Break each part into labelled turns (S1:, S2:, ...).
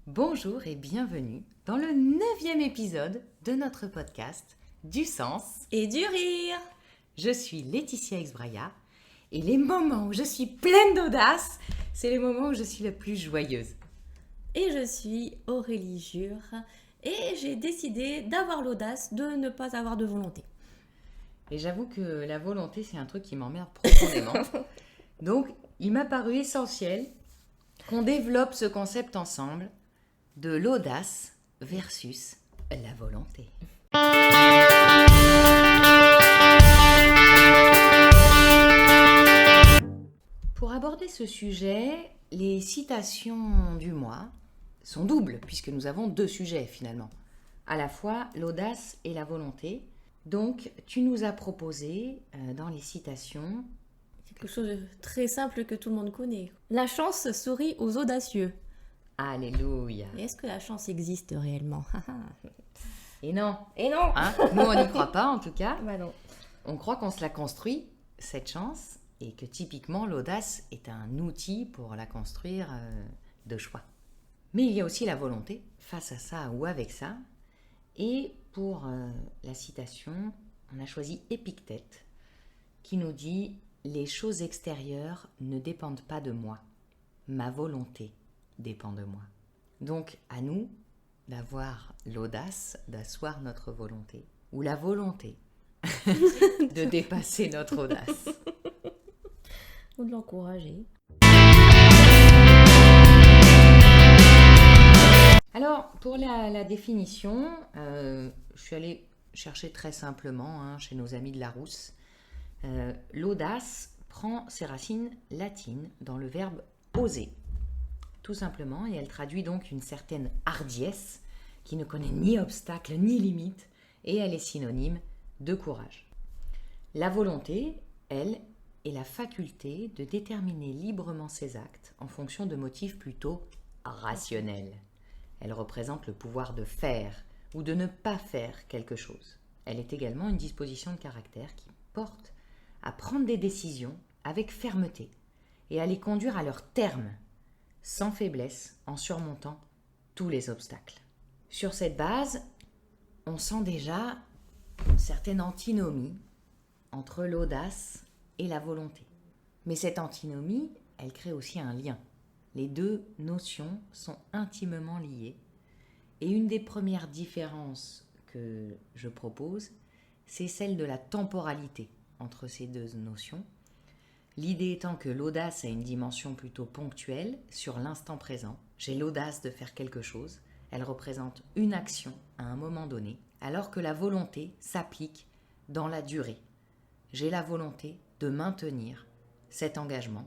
S1: Bonjour et bienvenue dans le 9e épisode de notre podcast Du sens
S2: et du rire.
S1: Je suis Laetitia Exbraya et les moments où je suis pleine d'audace, c'est les moments où je suis la plus joyeuse.
S2: Et je suis Aurélie Jure et j'ai décidé d'avoir l'audace de ne pas avoir de volonté.
S1: Et j'avoue que la volonté, c'est un truc qui m'emmerde profondément. Donc, il m'a paru essentiel qu'on développe ce concept ensemble de l'audace versus la volonté. Pour aborder ce sujet, les citations du mois sont doubles, puisque nous avons deux sujets finalement, à la fois l'audace et la volonté. Donc, tu nous as proposé dans les citations
S2: Quelque chose de très simple que tout le monde connaît. La chance sourit aux audacieux.
S1: Alléluia.
S2: Mais est-ce que la chance existe réellement?
S1: Et non,
S2: Et non.
S1: hein, nous on n'y croit pas en tout cas.
S2: Bah non.
S1: On croit qu'on se la construit, cette chance, et que typiquement l'audace est un outil pour la construire de choix. Mais il y a aussi la volonté, face à ça ou avec ça. Et pour la citation, on a choisi Épictète, qui nous dit « Les choses extérieures ne dépendent pas de moi. Ma volonté dépend de moi. » Donc à nous d'avoir l'audace d'asseoir notre volonté, ou la volonté de dépasser notre audace.
S2: Ou de l'encourager.
S1: Alors, pour la définition, je suis allée chercher très simplement chez nos amis de Larousse. L'audace prend ses racines latines dans le verbe oser, tout simplement, et elle traduit donc une certaine hardiesse qui ne connaît ni obstacle ni limite, et elle est synonyme de courage. La volonté, elle, est la faculté de déterminer librement ses actes en fonction de motifs plutôt rationnels. Elle représente le pouvoir de faire ou de ne pas faire quelque chose. Elle est également une disposition de caractère qui porte à prendre des décisions avec fermeté et à les conduire à leur terme, sans faiblesse, en surmontant tous les obstacles. Sur cette base, on sent déjà une certaine antinomie entre l'audace et la volonté. Mais cette antinomie, elle crée aussi un lien. Les deux notions sont intimement liées. Et une des premières différences que je propose, c'est celle de la temporalité entre ces deux notions. L'idée étant que l'audace a une dimension plutôt ponctuelle, sur l'instant présent. J'ai l'audace de faire quelque chose. Elle représente une action à un moment donné, alors que la volonté s'applique dans la durée. J'ai la volonté de maintenir cet engagement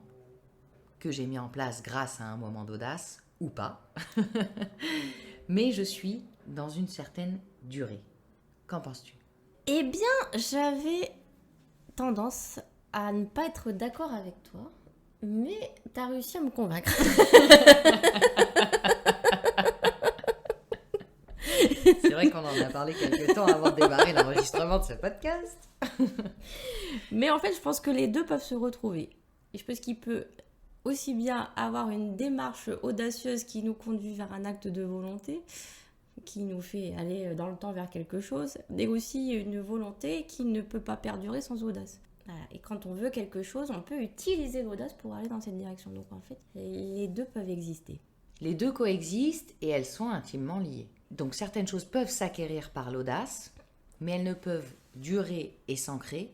S1: que j'ai mis en place grâce à un moment d'audace, ou pas, mais je suis dans une certaine durée. Qu'en penses-tu ?
S2: Eh bien, j'avais tendance à ne pas être d'accord avec toi, mais t'as réussi à me convaincre.
S1: C'est vrai qu'on en a parlé quelques temps avant de démarrer l'enregistrement de ce podcast.
S2: Mais en fait, je pense que les deux peuvent se retrouver. Et je pense qu'il peut aussi bien avoir une démarche audacieuse qui nous conduit vers un acte de volonté, qui nous fait aller dans le temps vers quelque chose, mais aussi une volonté qui ne peut pas perdurer sans audace. Voilà. Et quand on veut quelque chose, on peut utiliser l'audace pour aller dans cette direction. Donc en fait, les deux peuvent exister.
S1: Les deux coexistent et elles sont intimement liées. Donc certaines choses peuvent s'acquérir par l'audace, mais elles ne peuvent durer et s'ancrer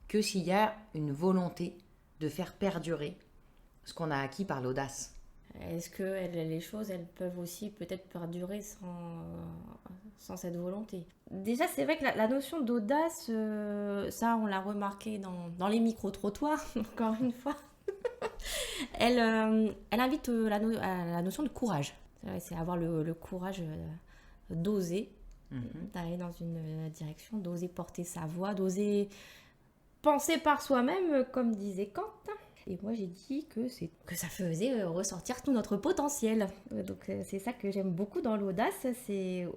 S1: que s'il y a une volonté de faire perdurer ce qu'on a acquis par l'audace.
S2: Est-ce que les choses, elles peuvent aussi peut-être perdurer sans cette volonté? Déjà, c'est vrai que la notion d'audace, ça, on l'a remarqué dans les micro-trottoirs, encore une fois. Elle invite à la notion de courage. C'est avoir le courage d'oser, d'aller dans une direction, d'oser porter sa voix, d'oser penser par soi-même, comme disait Kant. Et moi, j'ai dit que ça faisait ressortir tout notre potentiel. Donc, c'est ça que j'aime beaucoup dans l'audace, c'est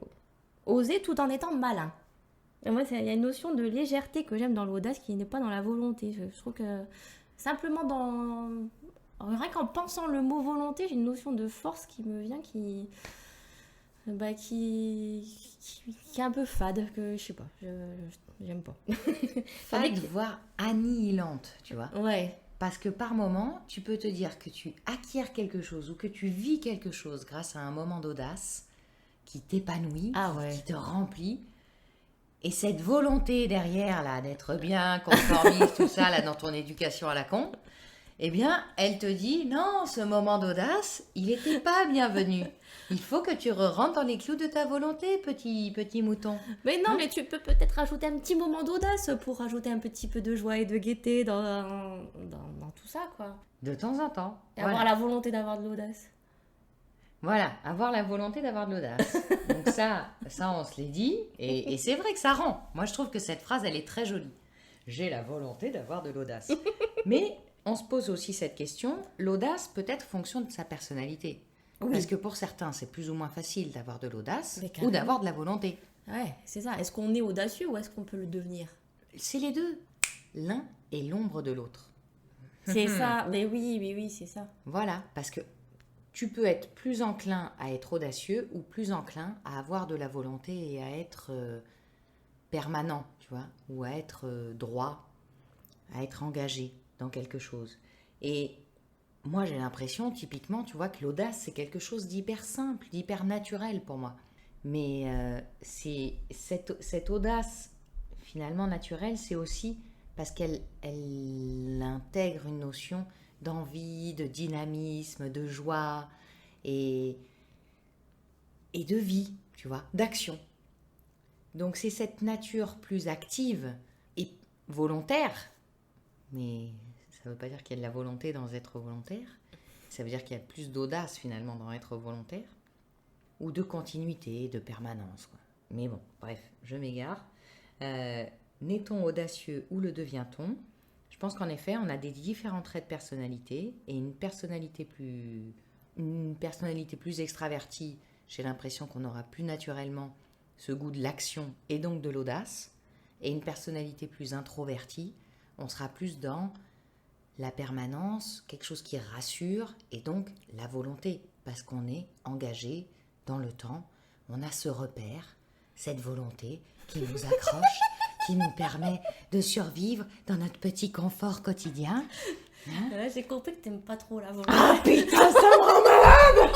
S2: oser tout en étant malin. Et moi, il y a une notion de légèreté que j'aime dans l'audace qui n'est pas dans la volonté. Je trouve que simplement rien qu'en pensant le mot volonté, j'ai une notion de force qui me vient, qui qui est un peu fade, que je sais pas, j'aime pas.
S1: Fade, voire annihilante, tu vois.
S2: Ouais.
S1: Parce que par moment, tu peux te dire que tu acquiers quelque chose ou que tu vis quelque chose grâce à un moment d'audace qui t'épanouit, qui te remplit. Et cette volonté derrière, là, d'être bien conformiste, tout ça, là, dans ton éducation à la con, eh bien, elle te dit, non, ce moment d'audace, il n'était pas bienvenu. Il faut que tu rentres dans les clous de ta volonté, petit mouton.
S2: Mais non, mais tu peux peut-être rajouter un petit moment d'audace pour rajouter un petit peu de joie et de gaieté dans tout ça, quoi.
S1: De temps en temps.
S2: Et avoir la volonté d'avoir de l'audace.
S1: Voilà, avoir la volonté d'avoir de l'audace. Donc ça on se l'est dit, et c'est vrai que ça rend. Moi, je trouve que cette phrase, elle est très jolie. J'ai la volonté d'avoir de l'audace. Mais on se pose aussi cette question, l'audace peut-être fonction de sa personnalité. Oui. Parce que pour certains, c'est plus ou moins facile d'avoir de l'audace ou d'avoir de la volonté.
S2: Ouais, c'est ça. Est-ce qu'on est audacieux ou est-ce qu'on peut le devenir?
S1: C'est les deux. L'un est l'ombre de l'autre.
S2: C'est ça, mais oui, c'est ça.
S1: Voilà, parce que tu peux être plus enclin à être audacieux ou plus enclin à avoir de la volonté et à être permanent, tu vois, ou à être droit, à être engagé dans quelque chose. Et moi, j'ai l'impression, typiquement, tu vois, que l'audace, c'est quelque chose d'hyper simple, d'hyper naturel pour moi. Mais c'est cette audace, finalement, naturelle, c'est aussi parce qu'elle intègre une notion d'envie, de dynamisme, de joie et de vie, tu vois, d'action. Donc c'est cette nature plus active et volontaire, mais ça ne veut pas dire qu'il y a de la volonté dans être volontaire, ça veut dire qu'il y a plus d'audace finalement dans être volontaire, ou de continuité, de permanence, quoi. Mais bon, bref, je m'égare. N'est-on audacieux ou le devient-on ? Je pense qu'en effet, on a des différents traits de personnalité et une personnalité plus extravertie, j'ai l'impression qu'on aura plus naturellement ce goût de l'action et donc de l'audace. Et une personnalité plus introvertie, on sera plus dans la permanence, quelque chose qui rassure et donc la volonté parce qu'on est engagé dans le temps. On a ce repère, cette volonté qui nous accroche, qui nous permet de survivre dans notre petit confort quotidien.
S2: Hein? Là, j'ai compris que t'aimes pas trop la volonté.
S1: Ah putain, ça me rend malade.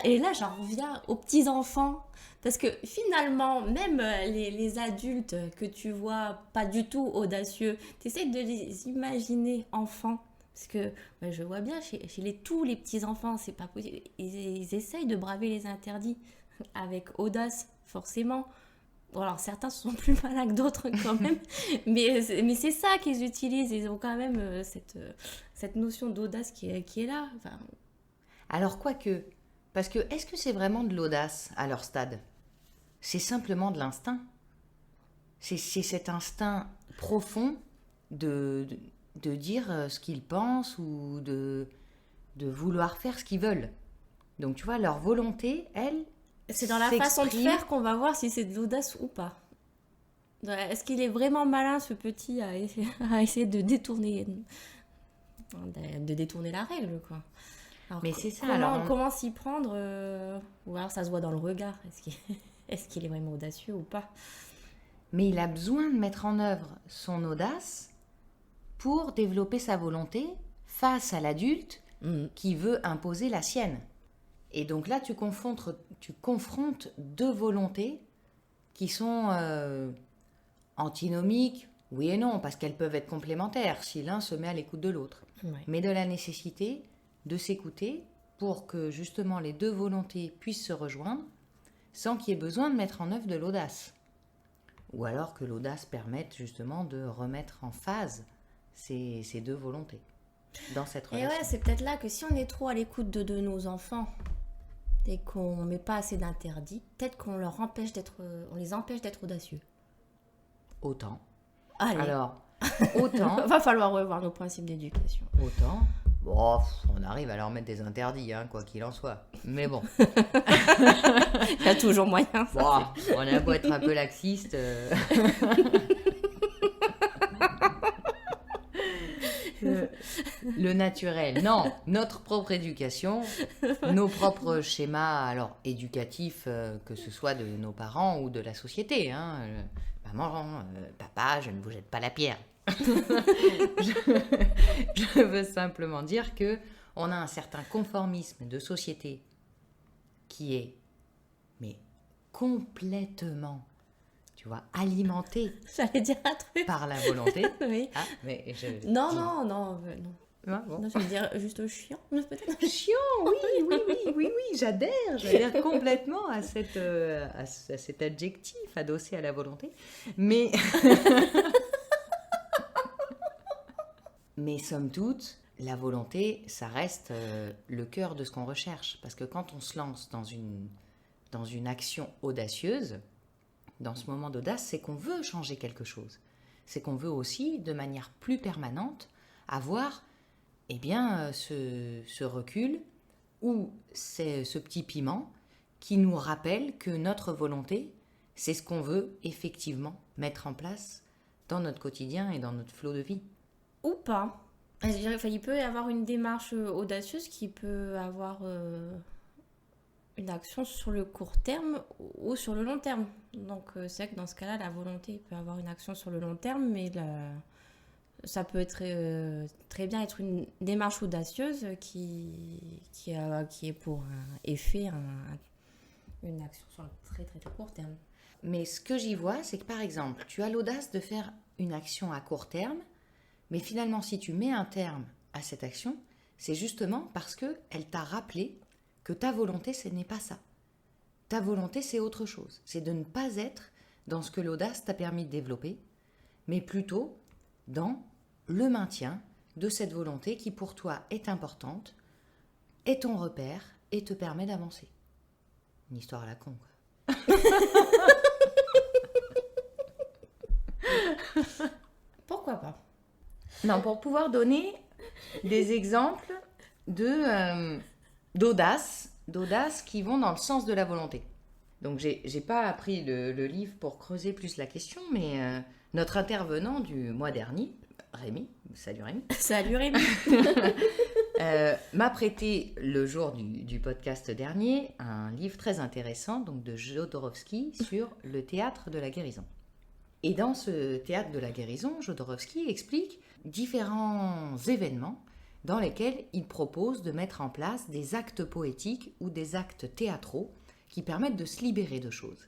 S2: Et là, j'en reviens aux petits-enfants. Parce que finalement, même les adultes que tu vois pas du tout audacieux, tu essaies de les imaginer enfants. Parce que je vois bien chez tous les petits-enfants, c'est pas possible. Ils essayent de braver les interdits avec audace, forcément. Bon, alors certains sont plus malins que d'autres quand même, mais c'est ça qu'ils utilisent. Ils ont quand même cette notion d'audace qui est là. Enfin...
S1: Alors quoique, parce que est-ce que c'est vraiment de l'audace à leur stade ? C'est simplement de l'instinct. C'est cet instinct profond de dire ce qu'ils pensent ou de vouloir faire ce qu'ils veulent. Donc tu vois, leur volonté, elle,
S2: c'est dans la façon de faire qu'on va voir si c'est de l'audace ou pas. Est-ce qu'il est vraiment malin, ce petit, à essayer de détourner la règle, quoi. Alors,
S1: mais c'est ça.
S2: Comment s'y prendre ou alors ça se voit dans le regard. Est-ce qu'il est vraiment audacieux ou pas?
S1: Mais il a besoin de mettre en œuvre son audace pour développer sa volonté face à l'adulte qui veut imposer la sienne. Et donc là, tu confrontes deux volontés qui sont antinomiques, oui et non, parce qu'elles peuvent être complémentaires si l'un se met à l'écoute de l'autre.
S2: Ouais.
S1: Mais de la nécessité de s'écouter pour que justement les deux volontés puissent se rejoindre sans qu'il y ait besoin de mettre en œuvre de l'audace. Ou alors que l'audace permette justement de remettre en phase ces deux volontés dans cette relation.
S2: Et ouais, c'est peut-être là que si on est trop à l'écoute de nos enfants et qu'on ne met pas assez d'interdits, peut-être qu'on les empêche d'être audacieux.
S1: Autant.
S2: Allez.
S1: Alors, autant.
S2: Va falloir revoir nos principes d'éducation.
S1: Autant. Bon, on arrive à leur mettre des interdits, hein, quoi qu'il en soit. Mais bon.
S2: Il y a toujours moyen.
S1: Bon, on a beau être un peu laxiste. Le naturel, non. Notre propre éducation, nos propres schémas alors éducatifs, que ce soit de nos parents ou de la société. Maman, papa, je ne vous jette pas la pierre. je veux simplement dire que on a un certain conformisme de société qui est mais complètement, tu vois, alimenté
S2: J'allais dire un truc.
S1: par la volonté.
S2: Oui.
S1: Ah, mais je
S2: Non,
S1: dis-
S2: non, non, non.
S1: Ah, bon.
S2: Non, j'allais dire juste chiant, peut-être.
S1: Chiant, oui, j'adhère complètement à cet adjectif adossé à la volonté. Mais, mais somme toute, la volonté, ça reste le cœur de ce qu'on recherche. Parce que quand on se lance dans une action audacieuse, dans ce moment d'audace, c'est qu'on veut changer quelque chose. C'est qu'on veut aussi, de manière plus permanente, avoir ce recul ou c'est ce petit piment qui nous rappelle que notre volonté, c'est ce qu'on veut effectivement mettre en place dans notre quotidien et dans notre flot de vie.
S2: Ou pas. Je dirais, enfin, il peut y avoir une démarche audacieuse qui peut avoir une action sur le court terme ou sur le long terme. Donc c'est vrai que dans ce cas-là, la volonté peut avoir une action sur le long terme, mais ça peut être, très bien être une démarche audacieuse qui est pour un effet, une action sur le très très très court terme.
S1: Mais ce que j'y vois, c'est que par exemple, tu as l'audace de faire une action à court terme, mais finalement, si tu mets un terme à cette action, c'est justement parce qu'elle t'a rappelé que ta volonté, ce n'est pas ça. Ta volonté, c'est autre chose. C'est de ne pas être dans ce que l'audace t'a permis de développer, mais plutôt dans le maintien de cette volonté qui pour toi est importante, est ton repère et te permet d'avancer. Une histoire à la con, quoi.
S2: Pourquoi pas?
S1: Non, pour pouvoir donner des exemples d'audace qui vont dans le sens de la volonté. Donc, j'ai pas appris le livre pour creuser plus la question, mais notre intervenant du mois dernier, Rémi, salut Rémi,
S2: Salut Rémi.
S1: m'a prêté le jour du podcast dernier un livre très intéressant donc de Jodorowsky sur le théâtre de la guérison. Et dans ce théâtre de la guérison, Jodorowsky explique différents événements dans lesquels il propose de mettre en place des actes poétiques ou des actes théâtraux qui permettent de se libérer de choses.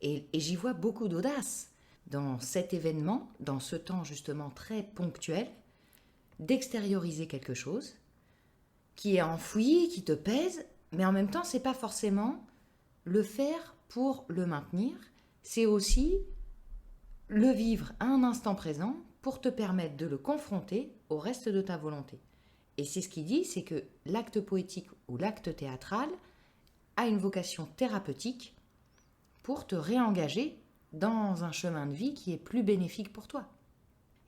S1: Et j'y vois beaucoup d'audace dans cet événement, dans ce temps justement très ponctuel, d'extérioriser quelque chose qui est enfoui, qui te pèse, mais en même temps, c'est pas forcément le faire pour le maintenir, c'est aussi le vivre à un instant présent pour te permettre de le confronter au reste de ta volonté. Et c'est ce qu'il dit, c'est que l'acte poétique ou l'acte théâtral a une vocation thérapeutique pour te réengager dans un chemin de vie qui est plus bénéfique pour toi.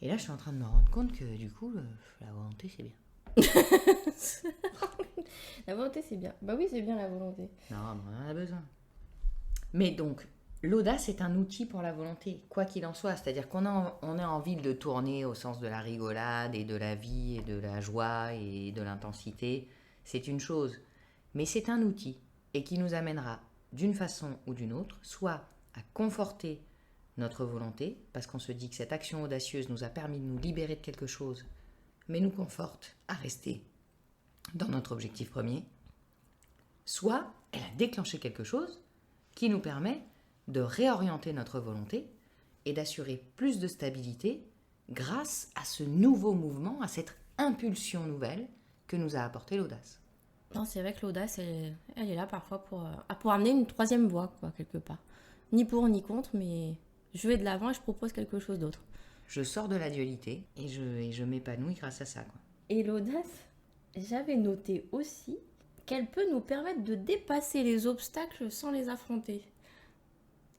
S1: Et là, je suis en train de me rendre compte que du coup, la volonté, c'est bien.
S2: La volonté, c'est bien. Bah oui, c'est bien la volonté.
S1: Non, mais on en a besoin. Mais donc, l'audace est un outil pour la volonté, quoi qu'il en soit. C'est-à-dire qu'on a envie de le tourner au sens de la rigolade et de la vie et de la joie et de l'intensité. C'est une chose. Mais c'est un outil et qui nous amènera d'une façon ou d'une autre, soit à conforter notre volonté, parce qu'on se dit que cette action audacieuse nous a permis de nous libérer de quelque chose, mais nous conforte à rester dans notre objectif premier, soit elle a déclenché quelque chose qui nous permet de réorienter notre volonté et d'assurer plus de stabilité grâce à ce nouveau mouvement, à cette impulsion nouvelle que nous a apporté l'audace.
S2: Non, c'est vrai que l'audace, elle est là parfois pour amener une troisième voie, quoi, quelque part. Ni pour ni contre, mais je vais de l'avant et je propose quelque chose d'autre.
S1: Je sors de la dualité et je m'épanouis grâce à ça, quoi.
S2: Et l'audace, j'avais noté aussi qu'elle peut nous permettre de dépasser les obstacles sans les affronter.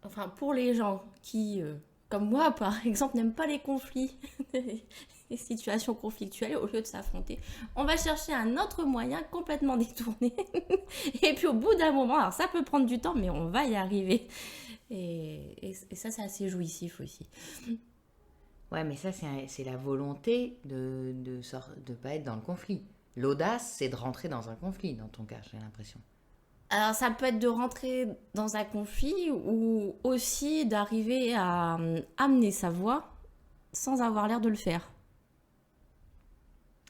S2: Enfin, pour les gens qui, comme moi par exemple, n'aiment pas les conflits, les situations conflictuelles, au lieu de s'affronter, on va chercher un autre moyen complètement détourné. Et puis au bout d'un moment, alors ça peut prendre du temps, mais on va y arriver. Et ça, c'est assez jouissif aussi.
S1: Ouais, mais ça, c'est la volonté de pas être dans le conflit. L'audace, c'est de rentrer dans un conflit, dans ton cas, j'ai l'impression.
S2: Alors ça peut être de rentrer dans un conflit ou aussi d'arriver à amener sa voix sans avoir l'air de le faire.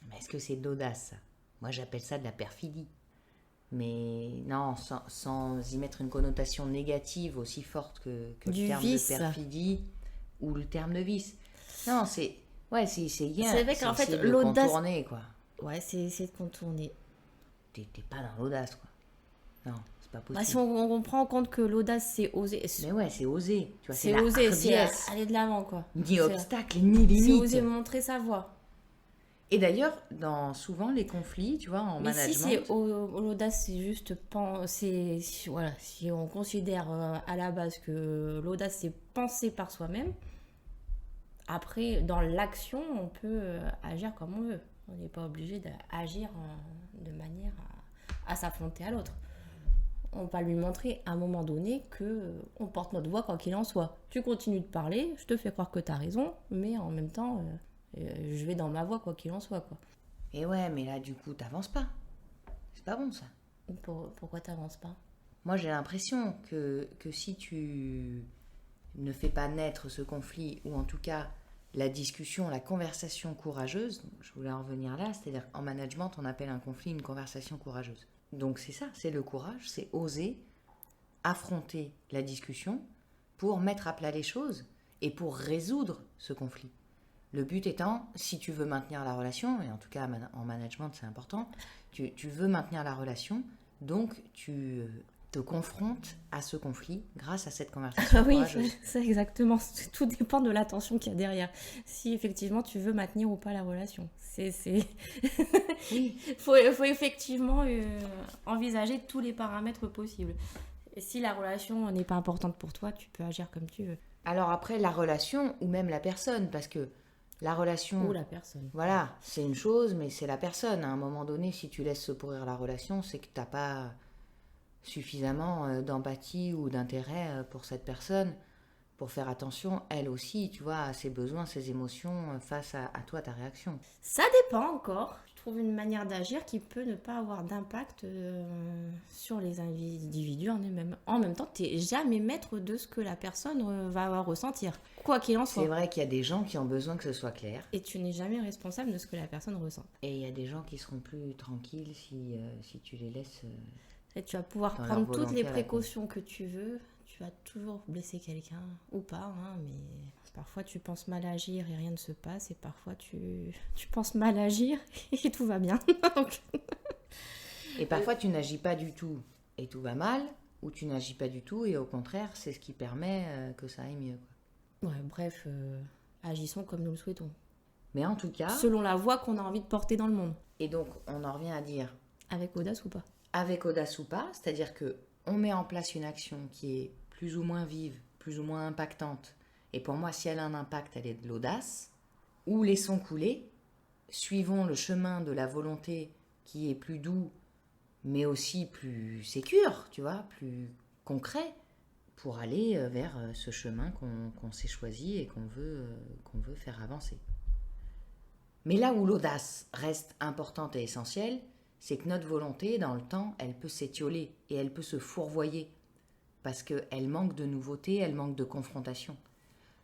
S1: Mais est-ce que c'est de l'audace, ça? Moi, j'appelle ça de la perfidie. Mais non, sans y mettre une connotation négative aussi forte que le
S2: Du
S1: terme
S2: vice.
S1: de perfidie ou le terme de vice. Non, c'est... Ouais,
S2: C'est vrai qu'en fait,
S1: c'est de
S2: l'audace...
S1: contourner, quoi.
S2: Ouais, c'est de contourner.
S1: T'es pas dans l'audace, quoi. Non, c'est pas
S2: Bah, si
S1: possible.
S2: on prend en compte que l'audace, c'est oser.
S1: Mais ouais, c'est oser. Tu vois,
S2: C'est
S1: la
S2: oser, c'est
S1: hardiesse.
S2: aller de l'avant, quoi.
S1: Ni
S2: C'est-
S1: obstacle, ni
S2: C'est
S1: limite.
S2: oser montrer sa voix.
S1: Et d'ailleurs, dans souvent les conflits, tu vois, en
S2: Mais si
S1: management...
S2: c'est l'audace, c'est juste voilà, si on considère à la base que l'audace c'est penser par soi-même, après dans l'action on peut agir comme on veut. On n'est pas obligé d'agir de manière à s'affronter à l'autre. On va lui montrer à un moment donné que on porte notre voix quoi qu'il en soit. Tu continues de parler, je te fais croire que tu as raison, mais en même temps je vais dans ma voix quoi qu'il en soit quoi.
S1: Et ouais, mais là, du coup, t'avances pas. C'est pas bon, ça.
S2: Pourquoi t'avances pas?
S1: Moi, j'ai l'impression que si tu ne fais pas naître ce conflit, ou en tout cas la discussion, la conversation courageuse, je voulais en revenir là, c'est-à-dire qu'en management, on appelle un conflit une conversation courageuse. Donc c'est ça, c'est le courage, c'est oser affronter la discussion pour mettre à plat les choses et pour résoudre ce conflit. Le but étant, si tu veux maintenir la relation, et en tout cas en management c'est important, tu veux maintenir la relation, donc tu te confrontes à ce conflit grâce à cette conversation
S2: Oui,
S1: courageuse.
S2: c'est exactement. Tout dépend de l'attention qu'il y a derrière. Si effectivement tu veux maintenir ou pas la relation.
S1: Oui,
S2: faut effectivement envisager tous les paramètres possibles. Et si la relation n'est pas importante pour toi, tu peux agir comme tu veux.
S1: alors après la relation ou même la personne, parce que la relation,
S2: Ou la personne.
S1: voilà, c'est une chose, mais c'est la personne. À un moment donné, si tu laisses se pourrir la relation, c'est que t'as pas suffisamment d'empathie ou d'intérêt pour cette personne pour faire attention, elle aussi, tu vois, à ses besoins, ses émotions face à toi, ta réaction.
S2: Ça dépend encore. Je trouve une manière d'agir qui peut ne pas avoir d'impact sur les individus en eux-mêmes. En même temps, tu n'es jamais maître de ce que la personne va ressentir, quoi qu'il en soit.
S1: C'est vrai qu'il y a des gens qui ont besoin que ce soit clair.
S2: Et tu n'es jamais responsable de ce que la personne ressent.
S1: Et il y a des gens qui seront plus tranquilles si tu les laisses...
S2: Et tu vas pouvoir
S1: dans
S2: prendre
S1: leur
S2: toutes les
S1: volonté à la
S2: précautions que tu veux. Tu vas toujours blesser quelqu'un ou pas, hein, mais parfois tu penses mal agir et rien ne se passe. Et parfois tu penses mal agir et tout va bien. Donc,
S1: Et parfois, tu n'agis pas du tout et tout va mal, ou tu n'agis pas du tout et au contraire, c'est ce qui permet que ça aille mieux, quoi.
S2: ouais, bref, agissons comme nous le souhaitons.
S1: Mais en tout cas,
S2: Selon la voix qu'on a envie de porter dans le monde.
S1: et donc on en revient à dire
S2: Avec audace ou pas.
S1: avec audace ou pas, c'est-à-dire que on met en place une action qui est plus ou moins vive, plus ou moins impactante. Et pour moi, si elle a un impact, elle est de l'audace. Ou laissons couler, suivons le chemin de la volonté qui est plus doux, mais aussi plus sécure, tu vois, plus concret, pour aller vers ce chemin qu'on s'est choisi et qu'on veut faire avancer. Mais là où l'audace reste importante et essentielle, c'est que notre volonté, dans le temps, elle peut s'étioler et elle peut se fourvoyer parce qu'elle manque de nouveauté, elle manque de confrontation.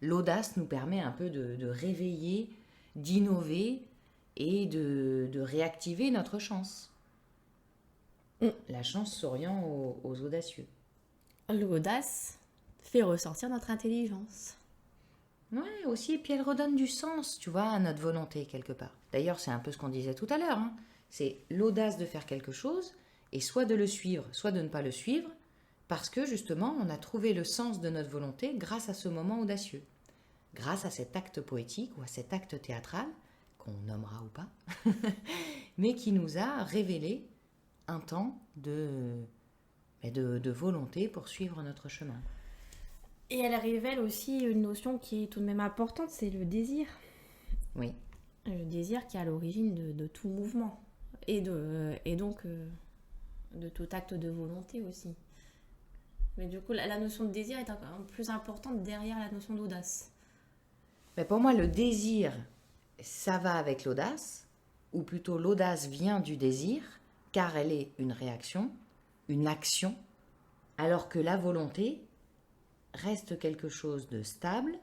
S1: L'audace nous permet un peu de réveiller, d'innover et de réactiver notre chance. La chance s'orient aux audacieux.
S2: L'audace fait ressortir notre intelligence.
S1: Ouais, aussi, et puis elle redonne du sens, tu vois, à notre volonté, quelque part. D'ailleurs, c'est un peu ce qu'on disait tout à l'heure, hein. C'est l'audace de faire quelque chose, et soit de le suivre, soit de ne pas le suivre, parce que, justement, on a trouvé le sens de notre volonté grâce à ce moment audacieux. Grâce à cet acte poétique ou à cet acte théâtral, qu'on nommera ou pas, mais qui nous a révélé un temps de volonté pour suivre notre chemin.
S2: Et elle révèle aussi une notion qui est tout de même importante, c'est le désir.
S1: Oui.
S2: Le désir qui est à l'origine de tout mouvement. Et donc de tout acte de volonté aussi. Mais du coup, la notion de désir est encore plus importante derrière la notion d'audace.
S1: Mais pour moi, le désir, ça va avec l'audace, ou plutôt l'audace vient du désir, car elle est une réaction, une action, alors que la volonté reste quelque chose de stable,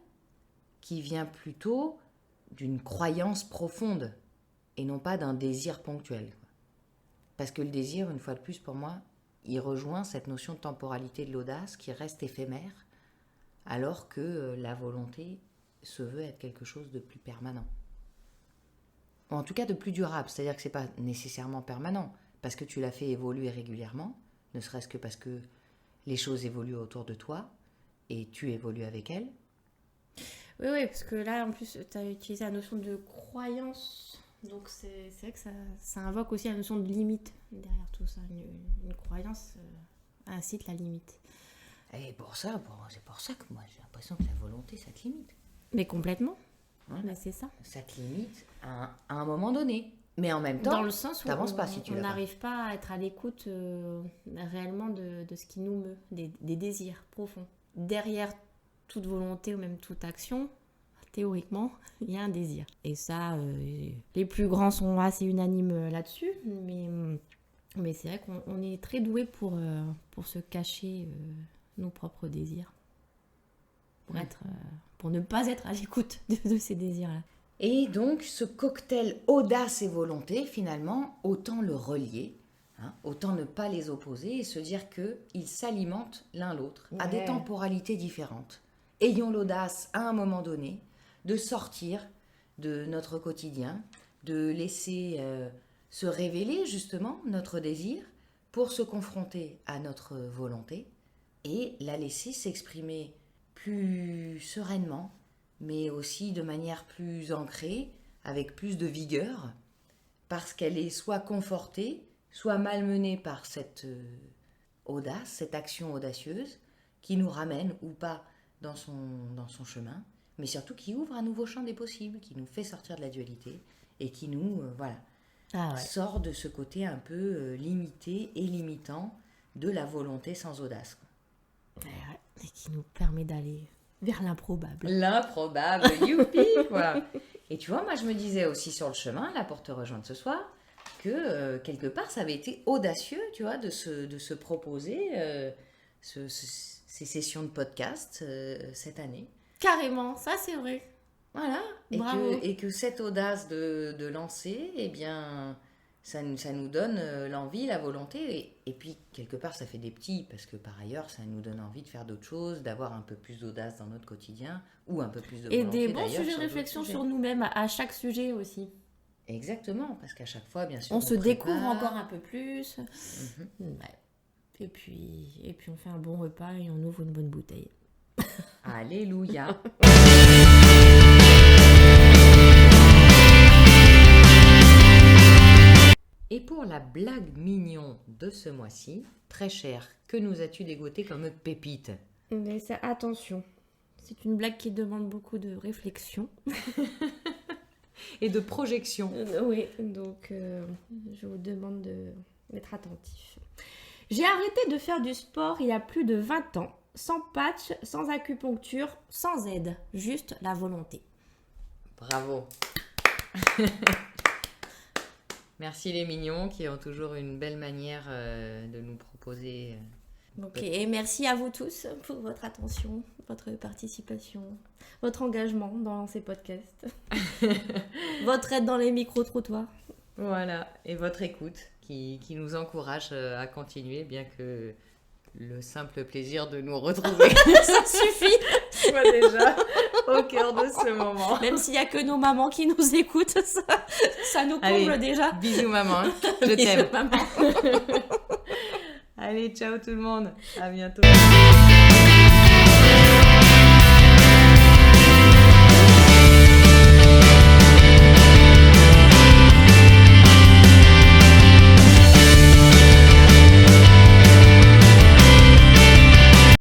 S1: qui vient plutôt d'une croyance profonde, et non pas d'un désir ponctuel. Parce que le désir, une fois de plus, pour moi, il rejoint cette notion de temporalité de l'audace qui reste éphémère, alors que la volonté se veut être quelque chose de plus permanent. Ou en tout cas de plus durable, c'est-à-dire que ce n'est pas nécessairement permanent, parce que tu l'as fait évoluer régulièrement, ne serait-ce que parce que les choses évoluent autour de toi, et tu évolues avec elles.
S2: Oui, parce que là, en plus, tu as utilisé la notion de croyance. Donc, c'est vrai que ça invoque aussi la notion de limite derrière tout ça. Une croyance incite la limite.
S1: Et c'est pour ça que moi, j'ai l'impression que la volonté, ça te limite.
S2: Mais complètement.
S1: Hein,
S2: mais c'est ça.
S1: Ça te limite à un moment donné. Mais en même temps,
S2: dans le sens où on
S1: n'arrive
S2: pas à être à l'écoute réellement de ce qui nous meut, des désirs profonds. Derrière toute volonté ou même toute action, théoriquement, il y a un désir. Et ça, les plus grands sont assez unanimes là-dessus, mais c'est vrai qu'on est très doué pour se cacher nos propres désirs, pour ne pas être à l'écoute de ces désirs-là.
S1: Et donc, ce cocktail audace et volonté, finalement, autant le relier, autant ne pas les opposer et se dire qu'ils s'alimentent l'un l'autre à des temporalités différentes. Ayons l'audace, à un moment donné, de sortir de notre quotidien, de laisser se révéler, justement, notre désir pour se confronter à notre volonté et la laisser s'exprimer plus sereinement, mais aussi de manière plus ancrée, avec plus de vigueur, parce qu'elle est soit confortée, soit malmenée par cette audace, cette action audacieuse, qui nous ramène ou pas dans son chemin, mais surtout qui ouvre un nouveau champ des possibles, qui nous fait sortir de la dualité, et qui nous sort de ce côté un peu limité et limitant de la volonté sans audace.
S2: Et qui nous permet d'aller vers l'improbable.
S1: L'improbable, youpi, quoi. Et tu vois, moi je me disais aussi sur le chemin, là pour te rejoindre ce soir, que quelque part ça avait été audacieux, tu vois, de se proposer ces sessions de podcast cette année.
S2: Carrément, ça c'est vrai.
S1: Voilà,
S2: Bravo.
S1: et que cette audace de lancer, eh bien, ça nous donne l'envie, la volonté, et puis quelque part ça fait des petits, parce que par ailleurs ça nous donne envie de faire d'autres choses, d'avoir un peu plus d'audace dans notre quotidien, ou un peu plus de volonté.
S2: Et des bons sujets de réflexion sur nous-mêmes à chaque sujet aussi.
S1: Exactement, parce qu'à chaque fois, bien sûr,
S2: on se découvre encore un peu plus. Et puis on fait un bon repas et on ouvre une bonne bouteille.
S1: Alléluia. Et pour la blague mignon de ce mois-ci, très cher, que nous as-tu dégoté comme pépite ?
S2: Mais ça, attention, c'est une blague qui demande beaucoup de réflexion.
S1: Et de projection.
S2: Oui, donc je vous demande d'être attentif. J'ai arrêté de faire du sport il y a plus de 20 ans, sans patch, sans acupuncture, sans aide, juste la volonté.
S1: Bravo. Merci les mignons qui ont toujours une belle manière de nous proposer.
S2: Ok, et merci à vous tous pour votre attention, votre participation, votre engagement dans ces podcasts, votre aide dans les micro-trottoirs.
S1: Voilà, et votre écoute qui nous encourage à continuer, bien que le simple plaisir de nous retrouver,
S2: ça suffit,
S1: soit déjà au cœur de ce moment.
S2: Même s'il n'y a que nos mamans qui nous écoutent, ça nous comble. Allez, déjà.
S1: Bisous maman, je t'aime.
S2: Bisous maman.
S1: Allez, ciao tout le monde, à bientôt.